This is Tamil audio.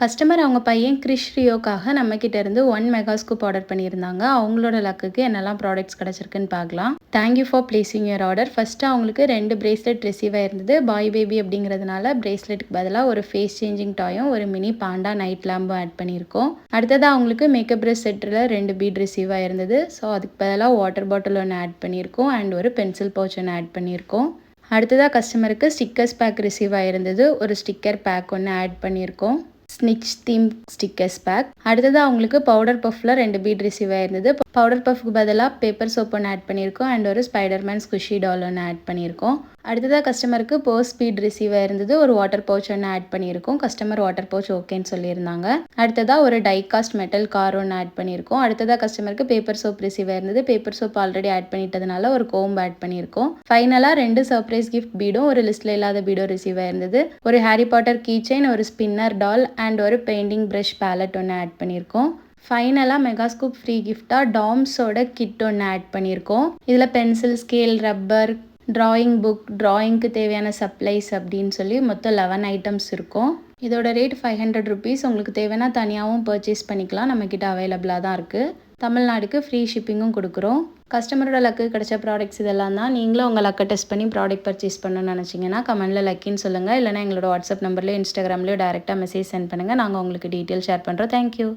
கஸ்டமர் அவங்க பையன் கிரிஷ் ரியோக்காக நம்மக்கிட்ட இருந்து 1 மெகா ஸ்கூப் ஆர்டர் பண்ணியிருந்தாங்க. அவங்களோட லக்குக்கு என்னெல்லாம் ப்ராடக்ட்ஸ் கிடச்சிருக்குன்னு பார்க்கலாம். Thank you for placing your order. First அவங்களுக்கு 2 பிரேஸ்லெட் ரிசீவ் ஆயிருந்தது. பாய் பேபி அப்படிங்கிறதுனால பிரேஸ்லெட்டுக்கு பதிலாக ஒரு ஃபேஸ் சேஞ்சிங் டாயும் ஒரு மினி பாண்டா நைட் லேம்பும் ஆட் பண்ணியிருக்கோம். அடுத்ததாக அவங்களுக்கு மேக்கப் ப்ரஷ் செட்டில் 2 பீட் ரிசீவ் ஆயிருந்தது. ஸோ அதுக்கு பதிலாக வாட்டர் பாட்டில் ஒன்று ஆட் பண்ணியிருக்கோம் அண்ட் ஒரு பென்சில் பவுச் ஒன்று ஆட் பண்ணியிருக்கோம். அடுத்ததாக கஸ்டமருக்கு ஸ்டிக்கர்ஸ் பேக் ரிசீவ் ஆயிருந்தது. ஒரு ஸ்டிக்கர் பேக் ஒன்று ஆட் பண்ணியிருக்கோம். ஸ்னிட்ச் தீம் ஸ்டிக்கர்ஸ் பேக். அடுத்தது அவங்களுக்கு பவுடர் பஃப்பில் 2 பீட் ரிசீவ் ஆயிருந்தது. பவுடர் பஃப்க்கு பதிலாக பேப்பர் சோப் ஒன்று ஆட் பண்ணியிருக்கோம் அண்ட் ஒரு ஸ்பைடர்மேன் ஸ்குஷி டால் ஒன்று ஆட் பண்ணியிருக்கோம். அடுத்ததாக கஸ்டமருக்கு பர்ஸ் பீட் ரிசீவ் ஆயிருந்தது. ஒரு வாட்டர் பவுச் ஒன்று ஆட் பண்ணியிருக்கோம். கஸ்டமர் வாட்டர் பவுச் ஓகேன்னு சொல்லியிருந்தாங்க. அடுத்ததாக ஒரு டைகாஸ்ட் மெட்டல் கார் ஒன்று ஆட் பண்ணியிருக்கோம். அடுத்ததாக கஸ்டமருக்கு பேப்பர் சோப் ரிசீவ் ஆயிருந்தது. பேப்பர் சோப் ஆல்ரெடி ஆட் பண்ணிட்டதுனால ஒரு கோம்பு ஆட் பண்ணியிருக்கோம். ஃபைனலாக 2 சர்ப்ரைஸ் கிஃப்ட் பீடும் ஒரு லிஸ்ட்டில் இல்லாத பீடும் ரிசீவ் ஆயிருந்தது. ஒரு ஹாரி பாட்டர் கீ செயின், ஒரு ஸ்பின்னர் டால் அண்ட் ஒரு பெயிண்டிங் ப்ரஷ் பேலட் ஒன்று ஆட் பண்ணியிருக்கோம். ஃபைனலாக மெகாஸ்கூப் ஃப்ரீ கிஃப்டாக டாம்ஸோட கிட் ஒன்று ஆட் பண்ணியிருக்கோம். இதில் pencil, scale, rubber, drawing book, ட்ராயிங்க்கு தேவையான சப்ளைஸ் அப்படின்னு சொல்லி மொத்தம் 11 ஐட்டம்ஸ் இருக்கும். இதோட ரேட் 500 ருபீஸ். உங்களுக்கு தேவைன்னா தனியாகவும் பர்ச்சேஸ் பண்ணிக்கலாம். நம்மக்கிட்ட அவைலபிளாக தான் இருக்குது. தமிழ்நாடுக்கு ஃப்ரீ ஷிப்பிங்கும் கொடுக்குறோம். கஸ்டமரோட லக்கு கிடைச்ச ப்ராடக்ட்ஸ் இதெல்லாம் தான். நீங்களும் உங்கள் லக்கை டெஸ்ட் பண்ணி ப்ராடக்ட் பர்ச்சேஸ் பண்ணணும்னு நினச்சிங்கன்னா கமெண்ட்டில் லக்கின்னு சொல்லுங்கள். இல்லைனா எங்களோட வாட்ஸ்அப் நம்பர்லேயோ இன்ஸ்டாகிராம்லேயோ டேரெக்டாக மெசேஜ் சென்ட் பண்ணுங்கள். நாங்கள் உங்களுக்கு டீட்டெயில் ஷேர் பண்ணுறோம். தேங்க்யூ.